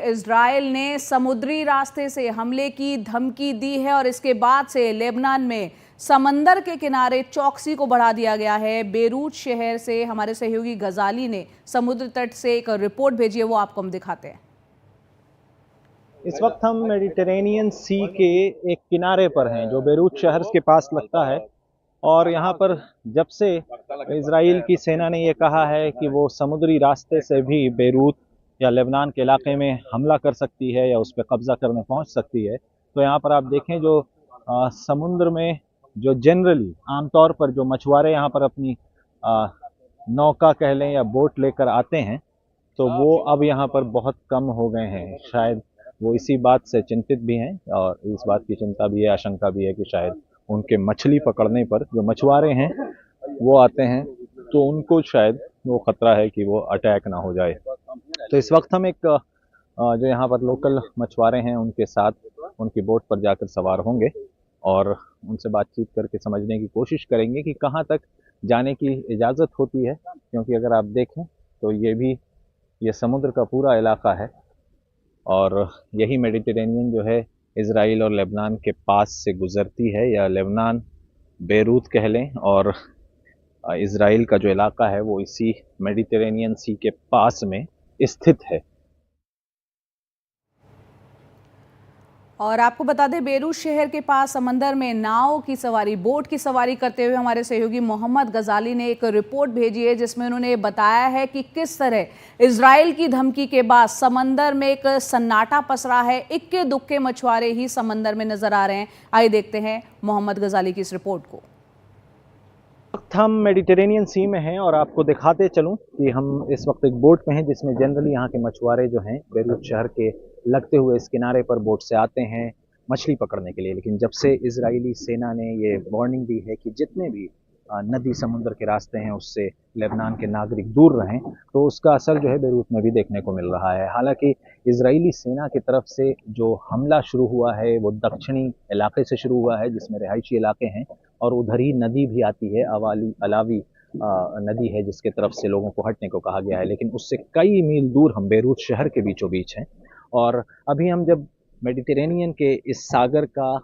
Israel ने समुद्री रास्ते से हमले की धमकी दी है और इसके बाद से लेबनान में समंदर के किनारे चौकसी को बढ़ा दिया गया है। बेरूत शहर से हमारे सहयोगी गजाली ने समुद्र तट से एक रिपोर्ट भेजी है, वो आपको हम दिखाते हैं। इस वक्त हम मेडिटेरेनियन सी के एक किनारे पर हैं जो बेरूत शहर के पास लगता है। और यहाँ पर जब से इजराइल की सेना ने यह कहा है कि वो समुद्री रास्ते से भी बेरूत या लेबनान के इलाके में हमला कर सकती है या उस पर कब्जा करने पहुँच सकती है, तो यहाँ पर आप देखें जो समुद्र में जो जनरली आमतौर पर जो मछुआरे यहाँ पर अपनी नौका कह लें या बोट लेकर आते हैं, तो वो अब यहाँ पर बहुत कम हो गए हैं। शायद वो इसी बात से चिंतित भी हैं और इस बात की चिंता भी है, आशंका भी है कि शायद उनके मछली पकड़ने पर जो मछुआरे हैं वो आते हैं तो उनको शायद वो खतरा है कि वो अटैक ना हो जाए। तो इस वक्त हम एक जो यहाँ पर लोकल मछुआरे हैं उनके साथ उनकी बोट पर जाकर सवार होंगे और उनसे बातचीत करके समझने की कोशिश करेंगे कि कहाँ तक जाने की इजाज़त होती है, क्योंकि अगर आप देखें तो ये समुद्र का पूरा इलाका है और यही मेडिटेरेनियन जो है इजराइल और लेबनान के पास से गुजरती है, या लेबनान बेरूत कह लें, और इजराइल का जो इलाका है वो इसी मेडिटेरेनियन सी के पास में स्थित है। और आपको बता दें, बेरूत शहर के पास समंदर में नाव की सवारी, बोट की सवारी करते हुए हमारे सहयोगी मोहम्मद गजाली ने एक रिपोर्ट भेजी है जिसमें उन्होंने बताया है कि किस तरह इजराइल की धमकी के बाद समंदर में एक सन्नाटा पसरा है। इक्के दुक्के मछुआरे ही समंदर में नजर आ रहे हैं। आइए देखते हैं मोहम्मद गजाली की इस रिपोर्ट को। हम मेडिटेरेनियन सी में हैं और आपको दिखाते चलूं कि हम इस वक्त एक बोट में हैं जिसमें जनरली यहाँ के मछुआरे जो हैं बेरूत शहर के लगते हुए इस किनारे पर बोट से आते हैं मछली पकड़ने के लिए। लेकिन जब से इजरायली सेना ने ये वार्निंग दी है कि जितने भी नदी समुद्र के रास्ते हैं उससे लेबनान के नागरिक दूर रहें, तो उसका असर जो है बेरूत में भी देखने को मिल रहा है। हालांकि इजरायली सेना की तरफ से जो हमला शुरू हुआ है वो दक्षिणी इलाके से शुरू हुआ है जिसमें रिहायशी इलाके हैं, और उधर ही नदी भी आती है, अलावी नदी है जिसके तरफ से लोगों को हटने को कहा गया है। लेकिन उससे कई मील दूर हम बेरूत शहर के बीचों बीच हैं। और अभी हम जब मेडिटेरेनियन के इस सागर का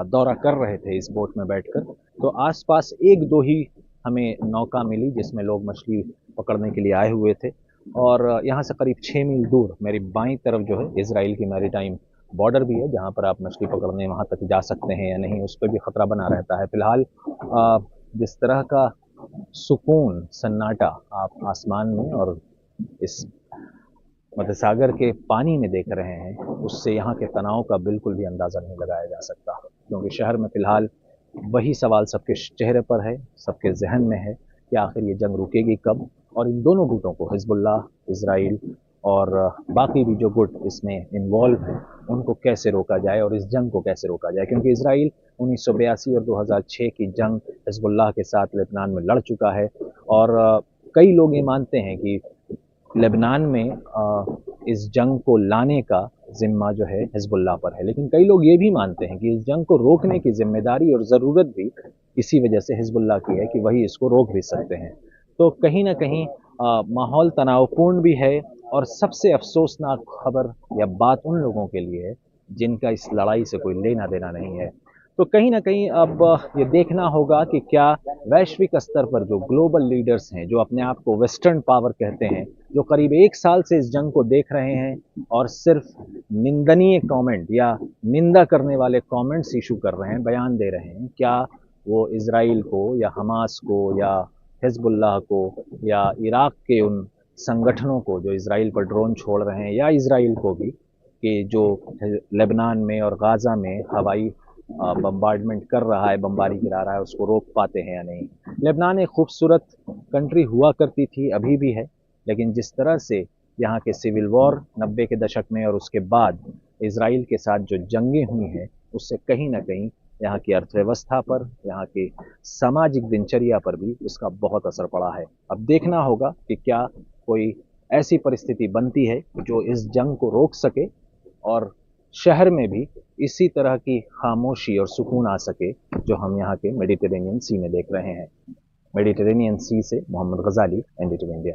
दौरा कर रहे थे इस बोट में बैठकर, तो आसपास एक दो ही हमें नौका मिली जिसमें लोग मछली पकड़ने के लिए आए हुए थे। और यहाँ से करीब 6 मील दूर मेरी बाईं तरफ जो है इजराइल की मैरीटाइम बॉर्डर भी है जहाँ पर आप मछली पकड़ने वहाँ तक जा सकते हैं या नहीं, उस पर भी खतरा बना रहता है। फिलहाल जिस तरह का सुकून सन्नाटा आप आसमान में और इस मध्य सागर के पानी में देख रहे हैं, उससे यहाँ के तनाव का बिल्कुल भी अंदाज़ा नहीं लगाया जा सकता, क्योंकि शहर में फिलहाल वही सवाल सबके चेहरे पर है, सबके जहन में है कि आखिर ये जंग रुकेगी कब, और इन दोनों गुटों को, हिजबुल्लाह, इजराइल और बाकी भी जो गुट इसमें इन्वॉल्व हैं, उनको कैसे रोका जाए और इस जंग को कैसे रोका जाए। क्योंकि इजराइल 1982 और 2006 की जंग हिजबुल्लाह के साथ लेबनान में लड़ चुका है, और कई लोग ये मानते हैं कि लेबनान में इस जंग को लाने का जिम्मा जो है हिजबुल्लाह पर है। लेकिन कई लोग ये भी मानते हैं कि इस जंग को रोकने की जिम्मेदारी और ज़रूरत भी इसी वजह से हिजबुल्लाह की है कि वही इसको रोक भी सकते हैं। तो कहीं ना कहीं माहौल तनावपूर्ण भी है, और सबसे अफसोसनाक खबर या बात उन लोगों के लिए है जिनका इस लड़ाई से कोई लेना देना नहीं है। तो कहीं ना कहीं अब ये देखना होगा कि क्या वैश्विक स्तर पर जो ग्लोबल लीडर्स हैं, जो अपने आप को वेस्टर्न पावर कहते हैं, जो करीब 1 साल से इस जंग को देख रहे हैं और सिर्फ निंदनीय कमेंट या निंदा करने वाले कमेंट्स इशू कर रहे हैं, बयान दे रहे हैं, क्या वो इजराइल को या हमास को या हिजबुल्लाह को या इराक के उन संगठनों को जो इजराइल पर ड्रोन छोड़ रहे हैं, या इजराइल को भी कि जो लेबनान में और गाज़ा में हवाई बम्बार्डमेंट कर रहा है, बमबारी गिरा रहा है, उसको रोक पाते हैं या नहीं। लेबनान एक खूबसूरत कंट्री हुआ करती थी, अभी भी है, लेकिन जिस तरह से यहाँ के सिविल वॉर 90 के दशक में और उसके बाद इजराइल के साथ जो जंगें हुई हैं, उससे कहीं ना कहीं यहाँ की अर्थव्यवस्था पर, यहाँ की सामाजिक दिनचर्या पर भी इसका बहुत असर पड़ा है। अब देखना होगा कि क्या कोई ऐसी परिस्थिति बनती है जो इस जंग को रोक सके और शहर में भी इसी तरह की खामोशी और सुकून आ सके जो हम यहाँ के मेडिटेरेनियन सी में देख रहे हैं। मेडिटेरेनियन सी से मोहम्मद गजाली, NDTV इंडिया।